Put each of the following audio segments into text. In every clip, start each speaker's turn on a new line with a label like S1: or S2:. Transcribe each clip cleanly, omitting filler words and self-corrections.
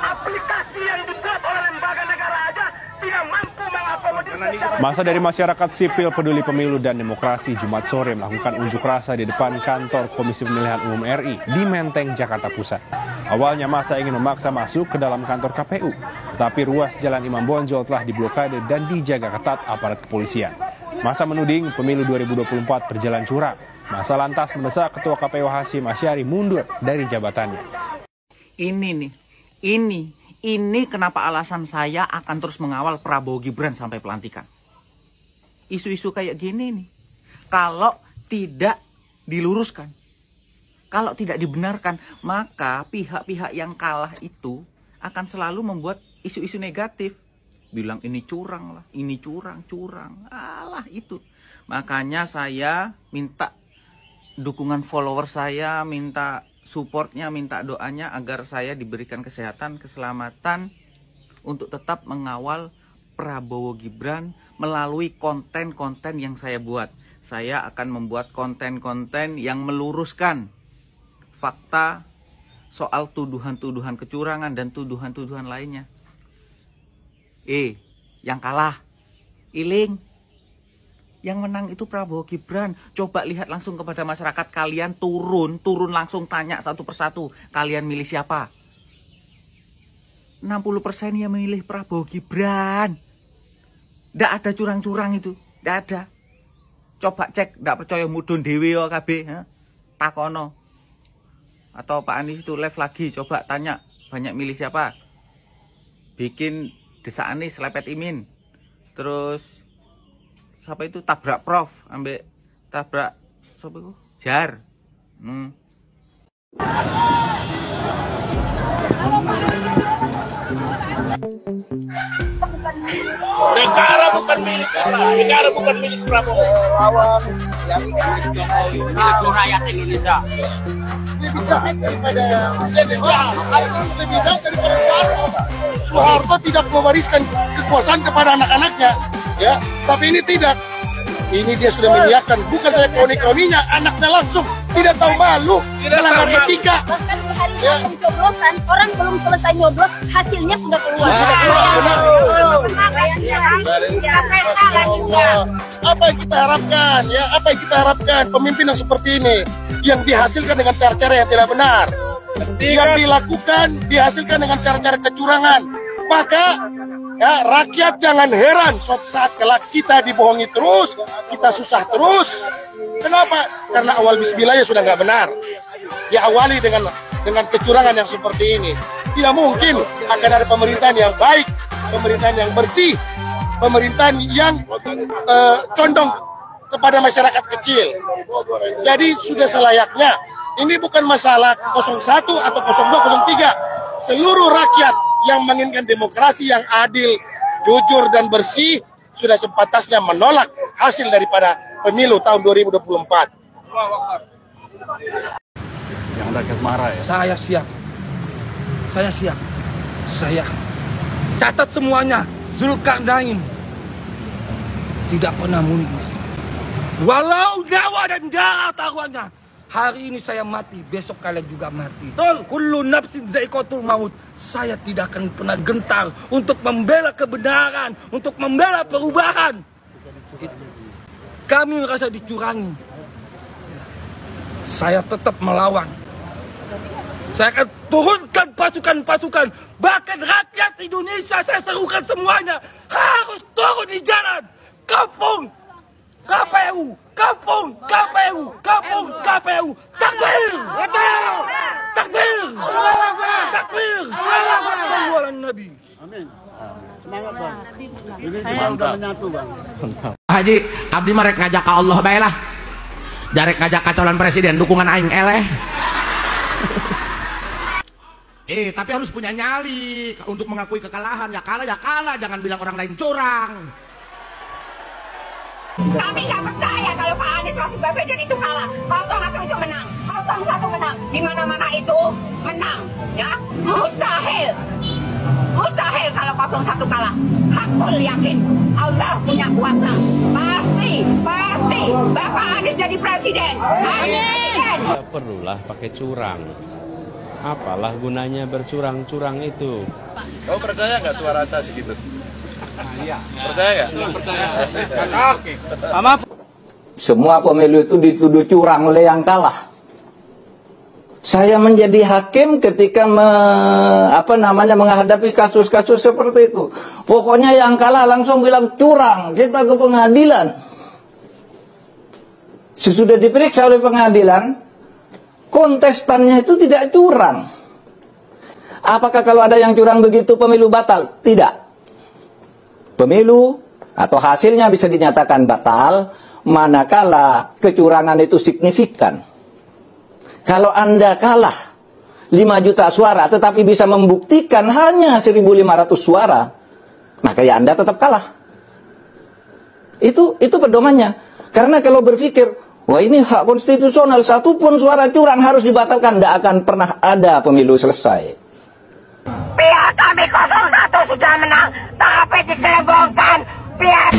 S1: aplikasi yang dibuat oleh lembaga negara aja tidak mampu mengakomodir secara...
S2: Masa dari masyarakat sipil peduli pemilu dan demokrasi Jumat sore melakukan unjuk rasa di depan kantor Komisi Pemilihan Umum RI di Menteng, Jakarta Pusat. Awalnya masa ingin memaksa masuk ke dalam kantor KPU, tapi ruas Jalan Imam Bonjol telah diblokade dan dijaga ketat aparat kepolisian. Masa menuding pemilu 2024 berjalan curang. Masa lantas mendesak Ketua KPU Hasyim Asyari mundur dari jabatannya.
S3: Ini kenapa alasan saya akan terus mengawal Prabowo Gibran sampai pelantikan. Isu-isu kayak gini nih, kalau tidak diluruskan, kalau tidak dibenarkan, maka pihak-pihak yang kalah itu akan selalu membuat isu-isu negatif. Bilang ini curang lah, ini curang. Alah itu. Makanya saya minta dukungan follower saya, minta supportnya, minta doanya agar saya diberikan kesehatan, keselamatan untuk tetap mengawal Prabowo Gibran melalui konten-konten yang saya buat. Saya akan membuat konten-konten yang meluruskan fakta soal tuduhan-tuduhan kecurangan dan tuduhan-tuduhan lainnya. Yang kalah, iling. Yang menang itu Prabowo Gibran. Coba lihat langsung kepada masyarakat kalian, turun langsung tanya satu persatu. Kalian milih siapa? 60% yang memilih Prabowo Gibran. Nggak ada curang-curang itu. Nggak ada. Coba cek, nggak percaya mudun dewe yo KB. Takono. Atau Pak Anies itu live lagi. Coba tanya, banyak milih siapa? Bikin Desa Anies, lepet Imin. Terus siapa itu tabrak Prof, ambek tabrak siapa itu? Jar.
S1: Negara bukan milik orang, negara bukan milik Prabowo. Jokowi, milik rakyat Indonesia. Lebih jahat daripada Soeharto tidak mewariskan kekuasaan kepada anak-anaknya, ya. Tapi ini tidak. Ini dia sudah menyiapkan, bukan saja kroni-kroninya, anaknya langsung tidak tahu malu, melanggar etika.
S4: Bahkan hari pencoblosan, orang belum selesai nyoblos, hasilnya sudah keluar.
S1: Apa yang kita harapkan, ya? Apa yang kita harapkan pemimpin yang seperti ini, yang dihasilkan dengan cara-cara yang tidak benar, yang dilakukan dihasilkan dengan cara-cara kecurangan. Maka ya, rakyat jangan heran suatu saat kelak kita dibohongi terus, kita susah terus. Kenapa? Karena awal bismillahnya sudah nggak benar. Diawali dengan kecurangan yang seperti ini. Tidak mungkin akan ada pemerintahan yang baik, pemerintahan yang bersih, pemerintahan yang condong kepada masyarakat kecil. Jadi sudah selayaknya. Ini bukan masalah 01 atau 02, 03. Seluruh rakyat yang menginginkan demokrasi yang adil, jujur, dan bersih sudah sepantasnya menolak hasil daripada pemilu tahun 2024.
S2: Yang rakyat marah ya?
S5: Saya siap. Saya catat semuanya. Zulkarnain tidak pernah mundur. Walau nyawa dan darah taruhannya. Hari ini saya mati, besok kalian juga mati. Kullu nafsin za'iqatul maut. Saya tidak akan pernah gentar untuk membela kebenaran, untuk membela perubahan. Kami merasa dicurangi. Saya tetap melawan. Saya akan turunkan pasukan-pasukan. Bahkan rakyat Indonesia saya serukan semuanya harus turun di jalan. Kampung KPU, kampung KPU, kampung KPU. Takbir! Takbir! Takbir! Sallu ala Nabi.
S1: Amin. Semangat Bang. Ini kita udah menyatu Bang.
S6: Haji, abdi marek ngajak ka Allah bae lah. Jarek ngajak ka calon presiden dukungan aing eleh. Tapi harus punya nyali untuk mengakui kekalahan. Ya kalah, jangan bilang orang lain curang.
S4: Kami nggak percaya kalau Pak Anies Rasid Baswedan itu kalah. 01 itu menang, 01 menang. Di mana-mana itu menang, ya. Mustahil kalau 01 kalah. Hakul yakin Allah punya kuasa. Pasti Bapak Anies jadi presiden. Amin.
S7: Tidak perlulah pakai curang. Apalah gunanya bercurang-curang itu?
S8: Kau percaya nggak suara saya segitu?
S6: Iya.
S8: Percaya nggak? Percaya.
S9: Semua pemilu itu dituduh curang oleh yang kalah. Saya menjadi hakim ketika menghadapi kasus-kasus seperti itu. Pokoknya yang kalah langsung bilang curang, kita ke pengadilan. Sesudah diperiksa oleh pengadilan, kontestannya itu tidak curang. Apakah kalau ada yang curang begitu pemilu batal? Tidak. Pemilu atau hasilnya bisa dinyatakan batal manakala kecurangan itu signifikan. Kalau Anda kalah 5 juta suara tetapi bisa membuktikan hanya 1.500 suara, maka ya Anda tetap kalah. Itu pedomannya. Karena kalau berpikir, wah ini hak konstitusional, satupun suara curang harus dibatalkan, tidak akan pernah ada pemilu selesai.
S4: Pihak kami 01 sudah menang, tapi dikelebongkan pihak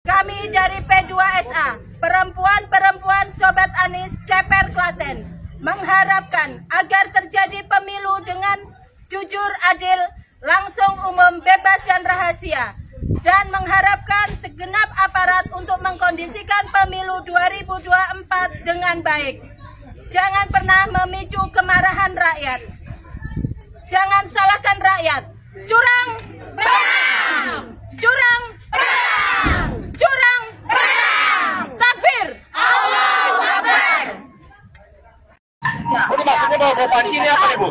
S10: Kami dari P2SA, perempuan-perempuan Sobat Anies Ceper Klaten, mengharapkan agar terjadi pemilu dengan jujur, adil, langsung, umum, bebas, dan rahasia. Dan mengharapkan segenap aparat untuk mengkondisikan pemilu 2024 dengan baik. Jangan pernah memicu kemarahan rakyat. Jangan salahkan rakyat. Curang, bang! Curang, bang! Curang, bang! Takbir! Allahu Akbar!
S8: Ini maksudnya bawa panci ini apa nih, Bu?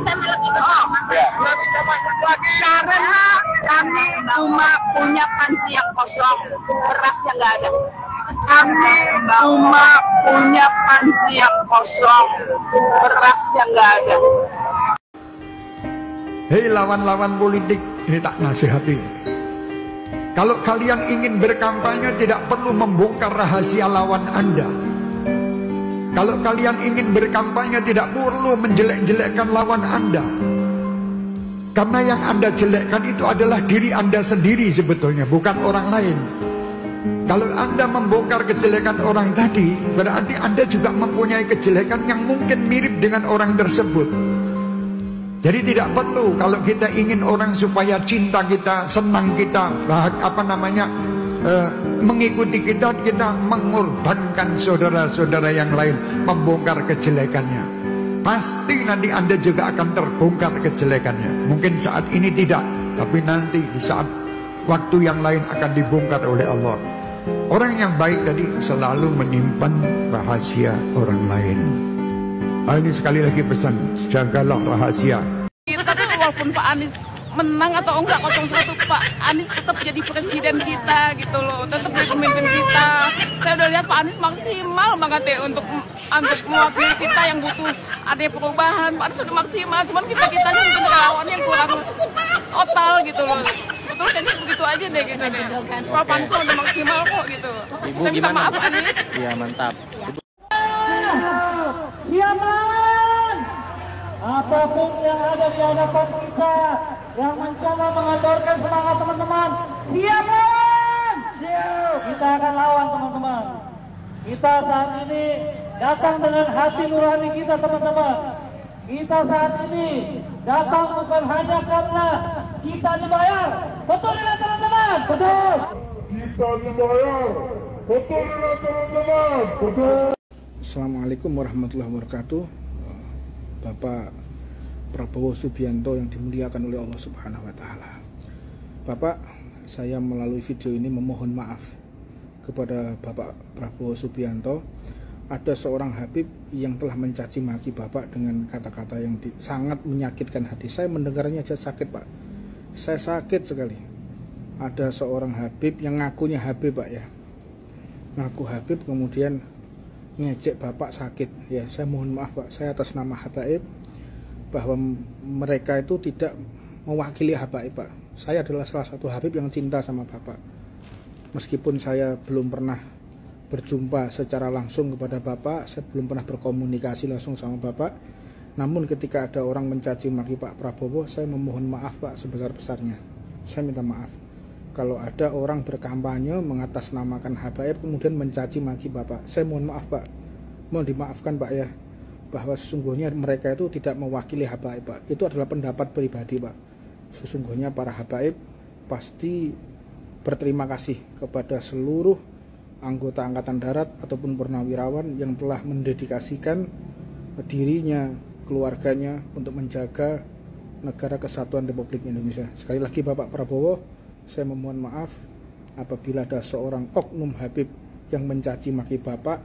S4: Nggak bisa masak lagi karena kami cuma punya panci yang kosong, berasnya nggak ada. Kami cuma punya panci yang kosong, berasnya nggak ada.
S11: Hei lawan-lawan politik, ini tak nasihati. Kalau kalian ingin berkampanye tidak perlu membongkar rahasia lawan Anda. Kalau kalian ingin berkampanye tidak perlu menjelek-jelekkan lawan Anda. Karena yang Anda jelekkan itu adalah diri Anda sendiri sebetulnya, bukan orang lain. Kalau Anda membongkar kejelekan orang tadi, berarti Anda juga mempunyai kejelekan yang mungkin mirip dengan orang tersebut. Jadi tidak perlu kalau kita ingin orang supaya cinta kita, senang kita, mengikuti kita, kita mengorbankan saudara-saudara yang lain, membongkar kejelekannya. Pasti nanti Anda juga akan terbongkar kejelekannya. Mungkin saat ini tidak, tapi nanti di saat waktu yang lain akan dibongkar oleh Allah. Orang yang baik tadi selalu menyimpan rahasia orang lain. Ini sekali lagi pesan, jagalah rahasia.
S10: Tapi walaupun Pak Anies menang atau enggak 01, Pak Anies tetap jadi presiden kita gitu loh, tetap jadi pemimpin kita. Saya udah lihat Pak Anies maksimal banget ya untuk mewakili kita yang butuh ada perubahan. Pak Anies sudah maksimal, cuman kitanya mungkin relawan yang kurang total gitu loh. Sebetulnya jadi begitu aja deh gitu deh. Pak Anies udah maksimal kok gitu.
S3: Ibu
S10: Saya minta maaf Anies.
S3: Iya mantap.
S12: Siap melawan apapun yang ada di hadapan kita yang mencoba mengadorkan semangat teman-teman. Siap melawan, siap. Kita akan lawan teman-teman. Kita saat ini datang dengan hati nurani kita teman-teman. Kita saat ini datang bukan hanya karena kita dibayar. Betul tidak teman-teman? Betul. Kita dibayar. Betul tidak teman-teman? Betul.
S13: Assalamualaikum warahmatullahi wabarakatuh. Bapak Prabowo Subianto yang dimuliakan oleh Allah Subhanahu wa Ta'ala. Bapak, saya melalui video ini memohon maaf kepada Bapak Prabowo Subianto. Ada seorang Habib yang telah mencaci maki Bapak dengan kata-kata yang sangat menyakitkan hati. Saya mendengarnya aja sakit, Pak. Saya sakit sekali. Ada seorang Habib yang ngakunya Habib, Pak ya. Ngaku Habib kemudian ngejek Bapak sakit ya. Saya mohon maaf Pak, saya atas nama Habaib bahwa mereka itu tidak mewakili Habaib Pak. Saya adalah salah satu Habib yang cinta sama Bapak. Meskipun saya belum pernah berjumpa secara langsung kepada Bapak, saya belum pernah berkomunikasi langsung sama Bapak, namun ketika ada orang mencaci maki Pak Prabowo, saya memohon maaf Pak sebesar-besarnya. saya minta maaf kalau ada orang berkampanye mengatasnamakan habaib kemudian mencaci maki Bapak. Saya mohon maaf Pak, mohon dimaafkan Pak ya, bahwa sesungguhnya mereka itu tidak mewakili habaib Pak. Itu adalah pendapat pribadi Pak. Sesungguhnya para habaib pasti berterima kasih kepada seluruh anggota Angkatan Darat ataupun purnawirawan yang telah mendedikasikan dirinya, keluarganya untuk menjaga negara kesatuan Republik Indonesia. Sekali lagi Bapak Prabowo, saya memohon maaf apabila ada seorang oknum Habib yang mencaci maki Bapak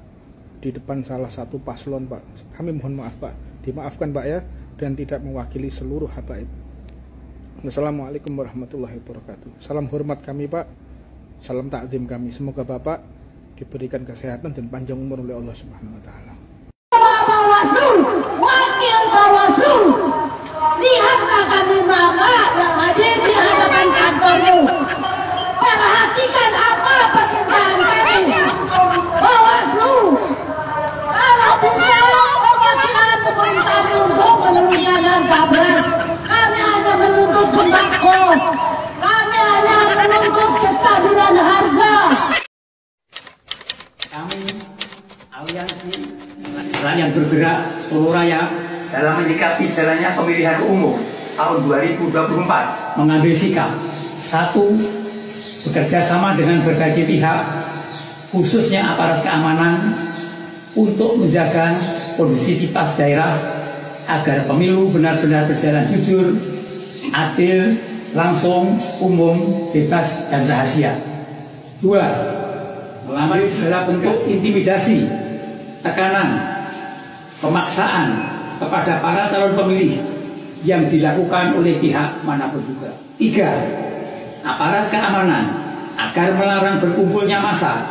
S13: di depan salah satu paslon Pak. Kami mohon maaf Pak, dimaafkan Pak ya, dan tidak mewakili seluruh habaib. Wassalamualaikum warahmatullahi wabarakatuh. Salam hormat kami Pak, salam takzim kami. Semoga Bapak diberikan kesehatan dan panjang umur oleh Allah Subhanahu wa taala.
S12: Bawaslu, wakil Bawaslu, lihatlah kami mama yang hadir di hadapan kantormu. Perhatikan apa persembahan kami. Bawaslu, kalau bisa operasikan kebun kami untuk menuliskan harga beras. Kami hanya menuntut sembako. Kami hanya menuntut kestabilan harga.
S14: Kami aliansi yang bergerak Solo Raya dalam menyikapi jalannya pemilihan umum tahun 2024 mengambil sikap: satu, bekerja sama dengan berbagai pihak, khususnya aparat keamanan, untuk menjaga kondusivitas daerah agar pemilu benar-benar berjalan jujur, adil, langsung, umum, bebas, dan rahasia. Dua, melamari segala bentuk intimidasi, tekanan, pemaksaan kepada para calon pemilih yang dilakukan oleh pihak manapun juga. Tiga, aparat keamanan agar melarang berkumpulnya massa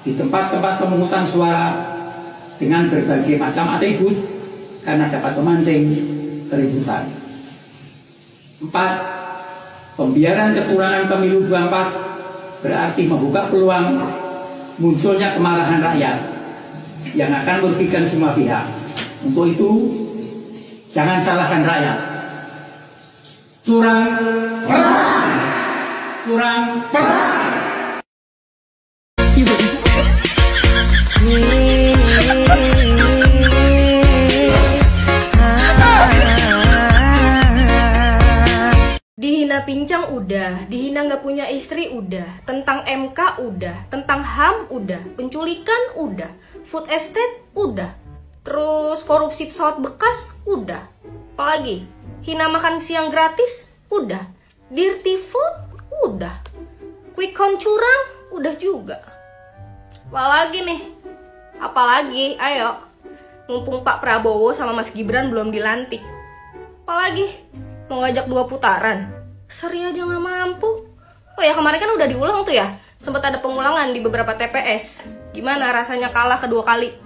S14: di tempat-tempat pemungutan suara dengan berbagai macam atribut karena dapat memancing keributan. Empat, pembiaran kecurangan pemilu 24 berarti membuka peluang munculnya kemarahan rakyat yang akan merugikan semua pihak. Untuk itu, jangan salahkan rakyat. Curang, curang,
S15: Dihina pincang udah, dihina nggak punya istri udah, tentang MK udah, tentang HAM udah, penculikan udah, food estate udah, terus korupsi pesawat bekas udah, apalagi hina makan siang gratis udah, dirty food udah, quick count curang udah juga. Apalagi nih, apalagi, ayo, mumpung Pak Prabowo sama Mas Gibran belum dilantik, apalagi mau ngajak 2 putaran, seri aja nggak mampu. Oh ya, kemarin kan udah diulang tuh ya, sempat ada pengulangan di beberapa TPS. Gimana rasanya kalah kedua kali?